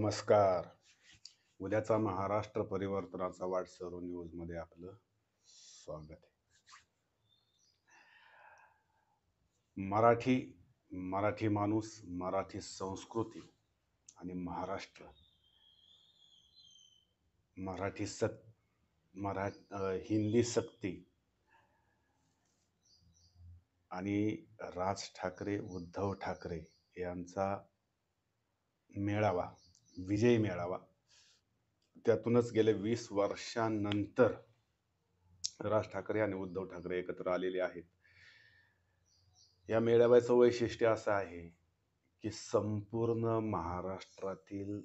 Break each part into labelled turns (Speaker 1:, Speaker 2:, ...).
Speaker 1: नमस्कार. उद्याचा महाराष्ट्र परिवर्तनाचा वाट सर्व न्यूज मध्ये आपलं स्वागत आहे. मराठी मराठी माणूस, मराठी संस्कृती आणि महाराष्ट्र, मराठी सक हिंदी सक्ती आणि राज ठाकरे, उद्धव ठाकरे यांचा मेळावा, विजयी मेळावा. त्यातूनच गेले 20 वर्षांनंतर राज ठाकरे आणि उद्धव ठाकरे एकत्र आलेले आहेत. या मेळाव्याचं वैशिष्ट्य असं आहे की संपूर्ण महाराष्ट्रातील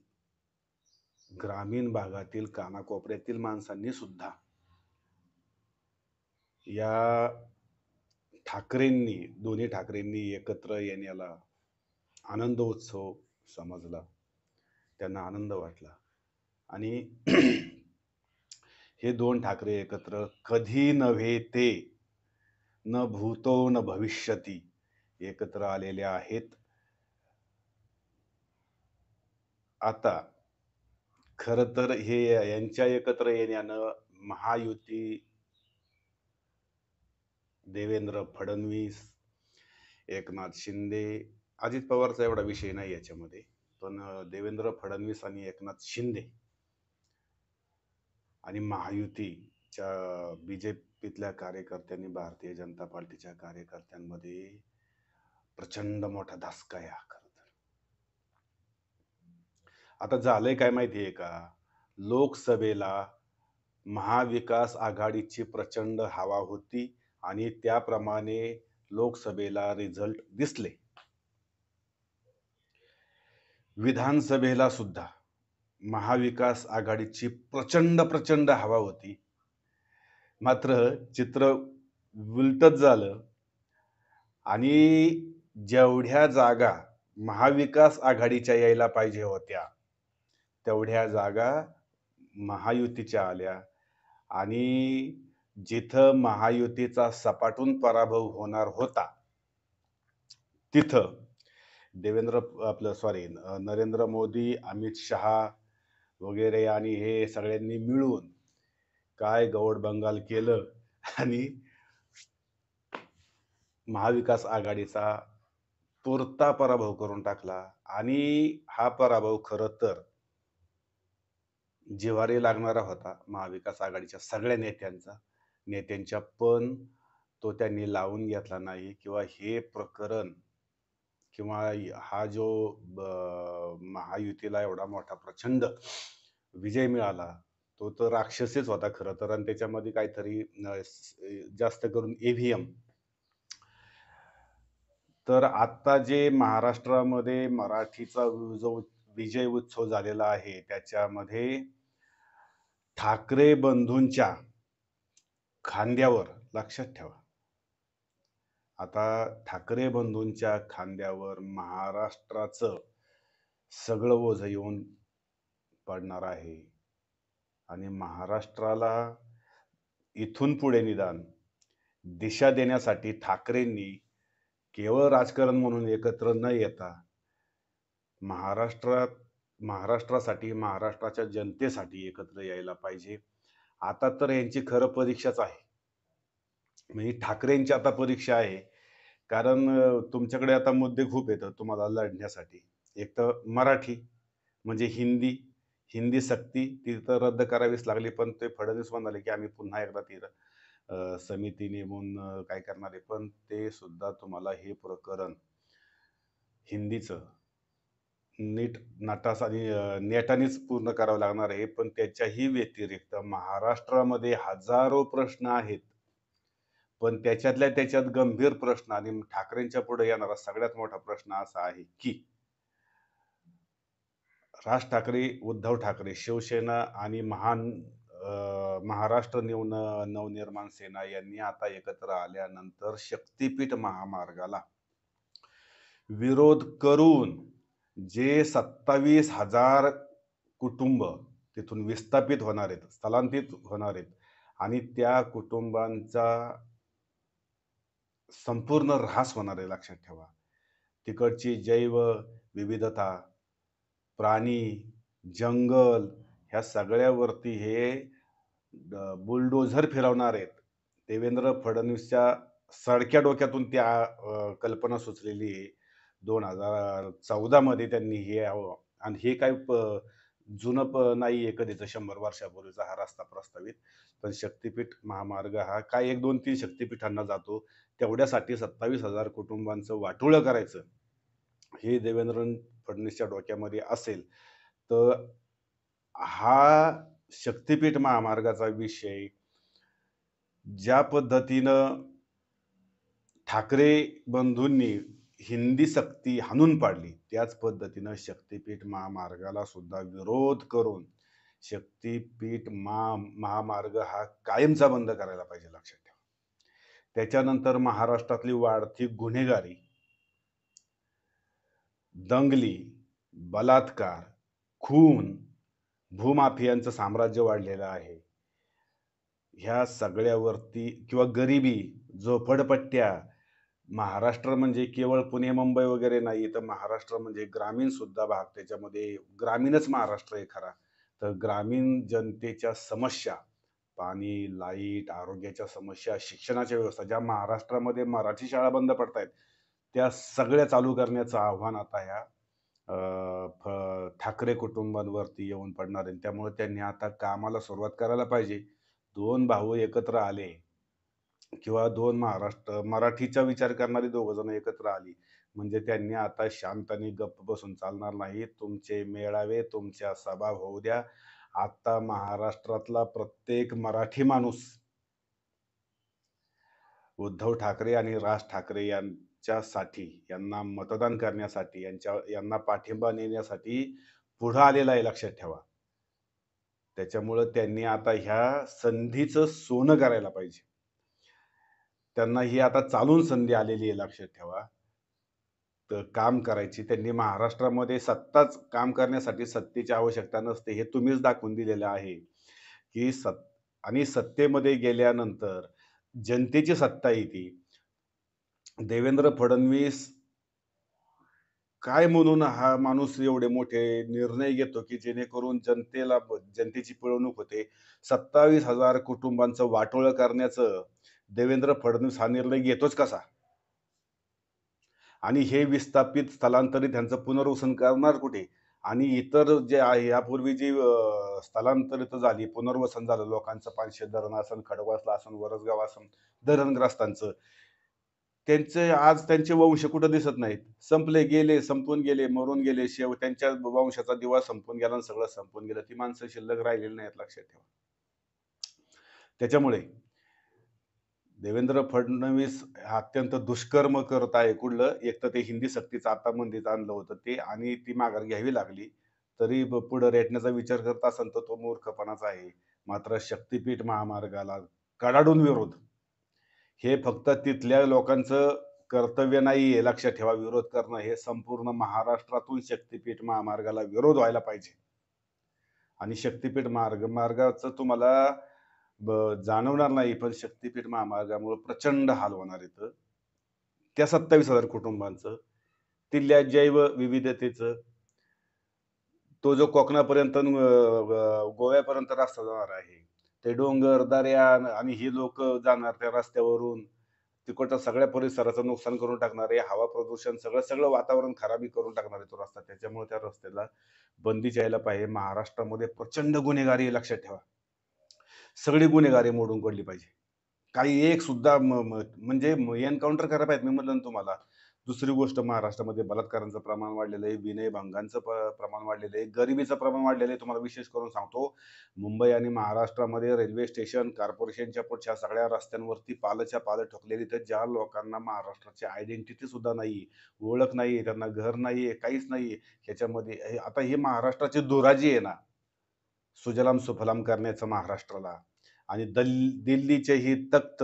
Speaker 1: ग्रामीण भागातील कानाकोपऱ्यातील माणसांनी सुद्धा या दोन्ही ठाकरेंनी एकत्र येण्याला आनंद उत्सव समजला. त्यांना आनंद वाटला आणि हे दोन ठाकरे एकत्र कधी नव्हे ते, न भूतो न भविष्यती एकत्र आलेले आहेत. आता खर तर हे यांच्या एकत्र येण्यानं महायुती, देवेंद्र फडणवीस, एकनाथ शिंदे, अजित पवारचा एवढा विषय नाही याच्यामध्ये, पण देवेंद्र फडणवीस आणि एकनाथ शिंदे आणि महायुतीच्या बीजेपीतल्या कार्यकर्त्यांनी, भारतीय जनता पार्टीच्या कार्यकर्त्यांमध्ये प्रचंड मोठा धसका आहे. खरं तर आता झालंय काय माहितीये का, लोकसभेला महाविकास आघाडीची प्रचंड हवा होती आणि त्याप्रमाणे लोकसभेला रिझल्ट दिसले. विधानसभेला सुद्धा महाविकास आघाडीची प्रचंड हवा होती. मात्र चित्र उलटच झालं आणि जेवढ्या जागा महाविकास आघाडीच्या यायला पाहिजे होत्या तेवढ्या जागा महायुतीच्या आल्या आणि जिथं महायुतीचा सपाटून पराभव होणार होता तिथं नरेंद्र मोदी, अमित शहा वगैरे आणि हे सगळ्यांनी मिळून काय गौड बंगाल केलं आणि महाविकास आघाडीचा पुरता पराभव करून टाकला. आणि हा पराभव खरं तर जिव्हारी लागणारा होता महाविकास आघाडीच्या सगळ्या नेत्यांच्या, पण तो त्यांनी लावून घेतला नाही. किंवा हे प्रकरण किंवा हा जो महायुतीला एवढा मोठा प्रचंड विजय मिळाला तो तर राक्षसीच होता खरं तर. आणि त्याच्यामध्ये काहीतरी जास्त करून ईव्हीएम. तर आता जे महाराष्ट्रामध्ये मराठीचा जो विजय उत्सव झालेला आहे त्याच्यामध्ये ठाकरे बंधूंच्या खांद्यावर, लक्षात ठेवा, आता ठाकरे बंधूंच्या खांद्यावर महाराष्ट्राचं सगळं ओझं येऊन पडणार आहे. आणि महाराष्ट्राला इथून पुढे निदान दिशा देण्यासाठी ठाकरेंनी केवळ राजकारण म्हणून एकत्र न येता महाराष्ट्रासाठी, महाराष्ट्राच्या जनतेसाठी एकत्र यायला पाहिजे. आता तर यांची खरं परीक्षाच आहे, म्हणजे ठाकरेंची आता परीक्षा आहे. कारण तुमच्याकडे आता मुद्दे खूप येतात तुम्हाला लढण्यासाठी. एक तर मराठी म्हणजे हिंदी सक्ती ती तर रद्द करावीच लागली, पण ते फडणवीस म्हणाले की आम्ही पुन्हा एकदा ती समिती नेमून काय करणार आहे. पण ते सुद्धा तुम्हाला हे प्रकरण हिंदीचं नीट नटास आणि नेटानेच पूर्ण करावं लागणार आहे. पण त्याच्याही व्यतिरिक्त महाराष्ट्रामध्ये हजारो प्रश्न आहेत, पण त्याच्यातल्या त्याच्यात गंभीर प्रश्न आणि ठाकरेंच्या पुढे येणारा सगळ्यात मोठा प्रश्न असा आहे की राज ठाकरे, उद्धव ठाकरे, शिवसेना आणि महाराष्ट्र नवनिर्माण सेना यांनी आता एकत्र आल्यानंतर शक्तीपीठ महामार्गाला विरोध करून जे 27,000 कुटुंब तिथून विस्थापित होणार आहेत, स्थलांतरित होणार आहेत आणि त्या कुटुंबांचा संपूर्ण ऱ्हास होणार आहे. लक्षात ठेवा, तिकडची जैव विविधता, प्राणी, जंगल ह्या सगळ्यावरती हे बुलडोझर फिरवणार आहेत. देवेंद्र फडणवीसच्या सडक्या डोक्यातून त्या कल्पना सुचलेली आहे. 2014 मध्ये त्यांनी हे आणि हे काही जुनं नाहीये कधीच 100 वर्षापूर्वीचा हा रस्ता प्रस्तावित. पण शक्तिपीठ महामार्ग हा काय 1, 2, 3 शक्तिपीठांना जातो. तेवढ्यासाठी 27,000 कुटुंबांचं वाटोळं करायचं, हे देवेंद्र फडणवीसच्या डोक्यामध्ये असेल, तर हा शक्तिपीठ महामार्गाचा विषय ज्या पद्धतीनं ठाकरे बंधूंनी हिंदी सक्ती हाणून पाडली, त्याच पद्धतीनं शक्तिपीठ महामार्गाला सुद्धा विरोध करून शक्तिपीठ महामार्ग हा कायमचा बंद करायला पाहिजे, लक्षात ठेवा. त्याच्यानंतर महाराष्ट्रातली वाढती गुन्हेगारी, दंगली, बलात्कार, खून, भूमाफियांचं साम्राज्य वाढलेलं आहे. ह्या सगळ्यावरती किंवा गरिबी, झोपडपट्ट्या, महाराष्ट्र म्हणजे केवळ पुणे, मुंबई वगैरे नाही, तर महाराष्ट्र म्हणजे ग्रामीण सुद्धा भाग. त्याच्यामध्ये ग्रामीणच महाराष्ट्र आहे खरा. तर ग्रामीण जनतेच्या समस्या, पाणी, लाईट, आरोग्याच्या समस्या, शिक्षणाच्या व्यवस्था, ज्या महाराष्ट्रामध्ये मराठी शाळा बंद पडतायत, त्या सगळ्या चालू करण्याचं आव्हान आता ह्या ठाकरे कुटुंबांवरती येऊन पडणार आहे. त्यामुळे त्यांनी आता कामाला सुरुवात करायला पाहिजे. 2 भाऊ एकत्र आले किंवा 2 मराठीचा विचार करणारी 2 जण एकत्र आली, म्हणजे त्यांनी आता शांताने गप्प बसून चालणार नाही. तुमचे मेळावे, तुमच्या सभा होऊ द्या. आता महाराष्ट्रातला प्रत्येक मराठी माणूस उद्धव ठाकरे आणि राज ठाकरे यांच्यासाठी, यांना मतदान करण्यासाठी, यांना पाठिंबा देण्यासाठी पुढं आलेला आहे, लक्षात ठेवा. त्याच्यामुळं त्यांनी आता ह्या संधीचं सोनं करायला पाहिजे. त्यांना ही आता चालून संधी आलेली आहे, लक्षात ठेवा. तर काम करायची. त्यांनी महाराष्ट्रामध्ये सत्ताच काम करण्यासाठी सत्तेची आवश्यकता नसते, हे तुम्हीच दाखवून दिलेलं आहे, की आणि सत्तेमध्ये गेल्यानंतर जनतेची सत्ता येते. देवेंद्र फडणवीस काय म्हणून हा माणूस एवढे मोठे निर्णय घेतो, की जेणेकरून जनतेची पिळवणूक होते. 27,000 कुटुंबांचं वाटोळं करण्याचं देवेंद्र फडणवीस हा निर्णय घेतोच कसा? आणि हे विस्थापित स्थलांतरित ह्यांचं पुनर्वसन करणार कुठे? आणि इतर जे आहे यापूर्वी जी स्थलांतरित झाली, पुनर्वसन झालं लोकांचं, पानशेत धरण असन, खडकवासला असन, वरसगाव असन, धरणग्रस्तांचं. त्यांचे वंश कुठं दिसत नाहीत. संपले, गेले, संपून गेले, मरून गेले. त्यांच्या वंशाचा दिवा संपून गेला आणि सगळं संपून गेलं. ती माणसं शिल्लक राहिलेली नाहीत, लक्षात ठेवा. त्याच्यामुळे देवेंद्र फडणवीस अत्यंत दुष्कर्म करत आहे. कुठलं? एक तर ते हिंदी सक्तीचं आता मंदीत आणलं होतं ते, आणि ती माघार घ्यावी लागली. तरी पुढे रेटण्याचा विचार करत असेल तर तो मूर्खपणाचा आहे. मात्र शक्तिपीठ महामार्गाला कडाडून विरोध. हे फक्त तिथल्या लोकांचं कर्तव्य नाहीये, लक्षात ठेवा. विरोध करणं हे संपूर्ण महाराष्ट्रातून शक्तिपीठ महामार्गाला विरोध व्हायला पाहिजे. आणि शक्तिपीठ मार्गाचं तुम्हाला जाणवणार नाही, पण शक्तिपीठ महामार्गामुळे प्रचंड हाल होणार आहेत. त्या 27,000 कुटुंबांचं, तिथल्या जैवविविधतेचं, तो जो कोकणापर्यंत गोव्यापर्यंत रस्ता जाणार आहे. ते डोंगर, दऱ्या आणि ही लोकं जाणार त्या रस्त्यावरून. तिकडच्या सगळ्या परिसराचं नुकसान करून टाकणार आहे. हवा प्रदूषण, सगळं वातावरण खराबी करून टाकणार आहे तो रस्ता. त्याच्यामुळे त्या रस्त्याला बंदीच यायला पाहिजे. महाराष्ट्रामध्ये प्रचंड गुन्हेगारी आहे, लक्षात ठेवा. सगळी गुन्हेगारी मोडून काढली पाहिजे. काही एक सुद्धा म्हणजे एन्काउंटर करायला पाहिजे. मी म्हटलं ना तुम्हाला. दुसरी गोष्ट, महाराष्ट्रामध्ये बलात्कारांचं प्रमाण वाढलेलं आहे, विनयभंगांचं प्रमाण वाढलेलं आहे, गरिबीचं प्रमाण वाढलेलं आहे. तुम्हाला विशेष करून सांगतो, मुंबई आणि महाराष्ट्रामध्ये रेल्वे स्टेशन, कॉर्पोरेशनच्या पुढच्या सगळ्या रस्त्यांवरती पालच्या पालं ठोकलेली आहेत. ज्या लोकांना महाराष्ट्राची आयडेंटिटी सुद्धा नाही, ओळख नाही, त्यांना घर नाहीये, काहीच नाहीये. ह्याच्यामध्ये आता ही महाराष्ट्राची दुराजी आहे ना, सुजलाम सुफलाम करण्याचं महाराष्ट्राला. आणि दिल्लीचे ही तख्त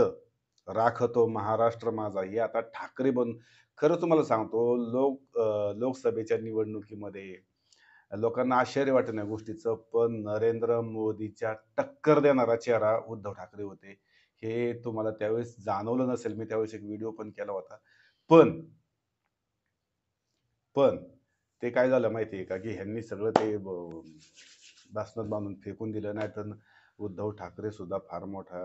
Speaker 1: राखतो महाराष्ट्र माझा, हे आता ठाकरे खरं तुम्हाला सांगतो, लोकसभेच्या निवडणुकीमध्ये लोकांना आश्चर्य वाटेल या गोष्टीचं, पण नरेंद्र मोदीच्या टक्कर देणारा चेहरा उद्धव ठाकरे होते. हे तुम्हाला त्यावेळेस जाणवलं नसेल. मी त्यावेळेस एक व्हिडिओ पण केला होता. पण पण ते काय झालं माहिती आहे का, की ह्यांनी सगळं ते दासनच बांधून फेकून दिलं. नाही तर उद्धव ठाकरे सुद्धा फार मोठा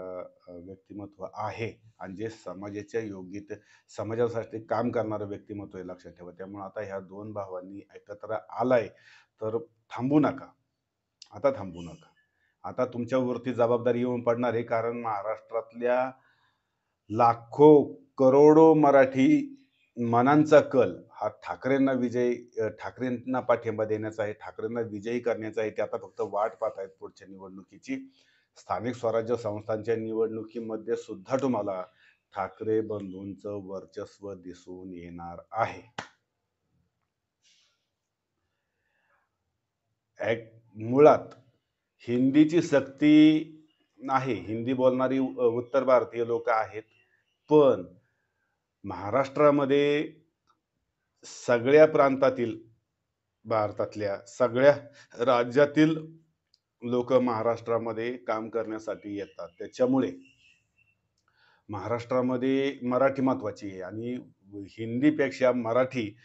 Speaker 1: व्यक्तिमत्व आहे आणि जे समाजाच्या योग्यते समाजासाठी काम करणारं व्यक्तिमत्व आहे, लक्षात ठेवा. त्यामुळे आता ह्या दोन भावांनी एकत्र आलाय, तर थांबू नका. आता थांबू नका. आता तुमच्यावरती जबाबदारी येऊन पडणार आहे, कारण महाराष्ट्रातल्या लाखो, करोडो मराठी मनांचा कल हा ठाकरेंना पाठिंबा देण्याचा आहे, ठाकरेंना विजयी करण्याचा आहे. ते आता फक्त वाट पाहत आहेत पुढच्या निवडणुकीची. स्थानिक स्वराज्य संस्थांच्या निवडणुकीमध्ये सुद्धा तुम्हाला ठाकरे बंधूंचं वर्चस्व दिसून येणार आहे. मुळात हिंदीची सक्ती आहे. हिंदी बोलणारी उत्तर भारतीय लोक आहेत. पण महाराष्ट्रामध्ये सगळ्या प्रांतातील, भारतातल्या सगळ्या राज्यातील लोक महाराष्ट्रामध्ये काम करण्यासाठी येतात. त्याच्यामुळे महाराष्ट्रामध्ये मराठी महत्वाची आहे आणि हिंदीपेक्षा मराठी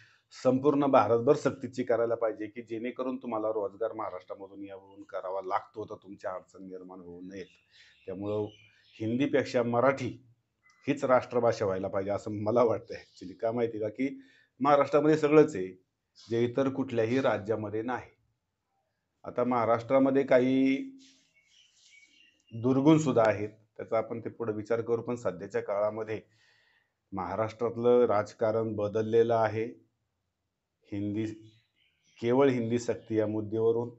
Speaker 1: संपूर्ण भारतभर सक्तीची करायला पाहिजे, की जेणेकरून तुम्हाला रोजगार महाराष्ट्रामधून येऊन करावा लागतो, तर तुमच्या अडचण निर्माण होऊ नयेत. त्यामुळं हिंदीपेक्षा मराठी हीच राष्ट्रभाषा व्हायला पाहिजे असं मला वाटतं ॲक्च्युली. का माहिती का, की महाराष्ट्रामध्ये सगळंच आहे, जे इतर कुठल्याही राज्यामध्ये नाही. आता महाराष्ट्रामध्ये काही दुर्गुण सुद्धा आहेत. त्याचा आपण ते पुढे विचार करू. पण सध्याच्या काळामध्ये महाराष्ट्रातलं राजकारण बदललेलं आहे. हिंदी केवळ हिंदी सक्ती या मुद्द्यावरून,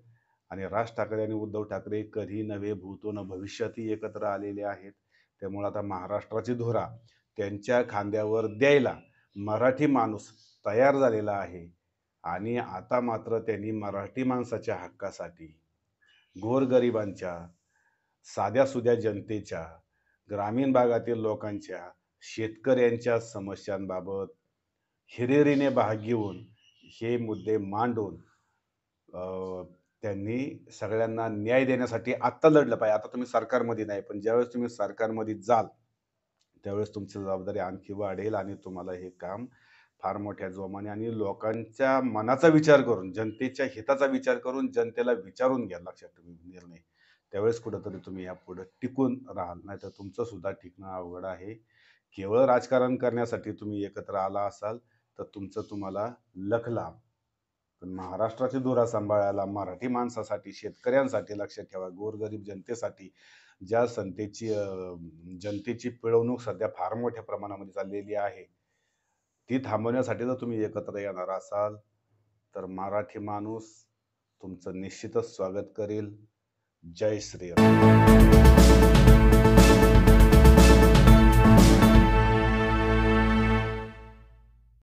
Speaker 1: आणि राज ठाकरे आणि उद्धव ठाकरे कधी नव्हे भूतो न भविष्यातही एकत्र आलेले आहेत. त्यामुळे आता महाराष्ट्राची धुरा त्यांच्या खांद्यावर द्यायला मराठी माणूस तयार झालेला आहे. आणि आता मात्र त्यांनी मराठी माणसाच्या हक्कासाठी, गोरगरिबांच्या, साध्या-सुध्या जनतेच्या, ग्रामीण भागातील लोकांच्या, शेतकऱ्यांच्या समस्यांबाबत हिरिरीने भाग घेऊन हे मुद्दे मांडून त्यांनी सगळ्यांना न्याय देण्यासाठी आत्ता लढलं पाहिजे. आता तुम्ही सरकारमध्ये नाही, पण ज्यावेळेस तुम्ही सरकारमध्ये जाल, त्यावेळेस तुमची जबाबदारी आणखी वाढेल आणि तुम्हाला हे काम फार मोठ्या जोमाने आणि लोकांच्या मनाचा विचार करून, जनतेच्या हिताचा विचार करून, जनतेला विचारून घ्या लक्षात तुम्ही निर्णय. त्यावेळेस कुठंतरी तुम्ही यापुढे टिकून राहाल. नाहीतर तुमचं सुद्धा टिकणं अवघड आहे. केवळ राजकारण करण्यासाठी तुम्ही एकत्र आला असाल तर तुम्हाला लख लाभ. पण महाराष्ट्राची धुरा सांभाळायला, मराठी माणसासाठी, शेतकऱ्यांसाठी, लक्षात ठेवा, गोरगरीब जनतेसाठी ज्या जनतेची पिळवणूक सध्या फार मोठ्या प्रमाणामध्ये चाललेली आहे, ती थांबवण्यासाठी जर तुम्ही एकत्र येणार असाल तर मराठी माणूस तुमचं निश्चितच स्वागत करेल. जय श्रीराम.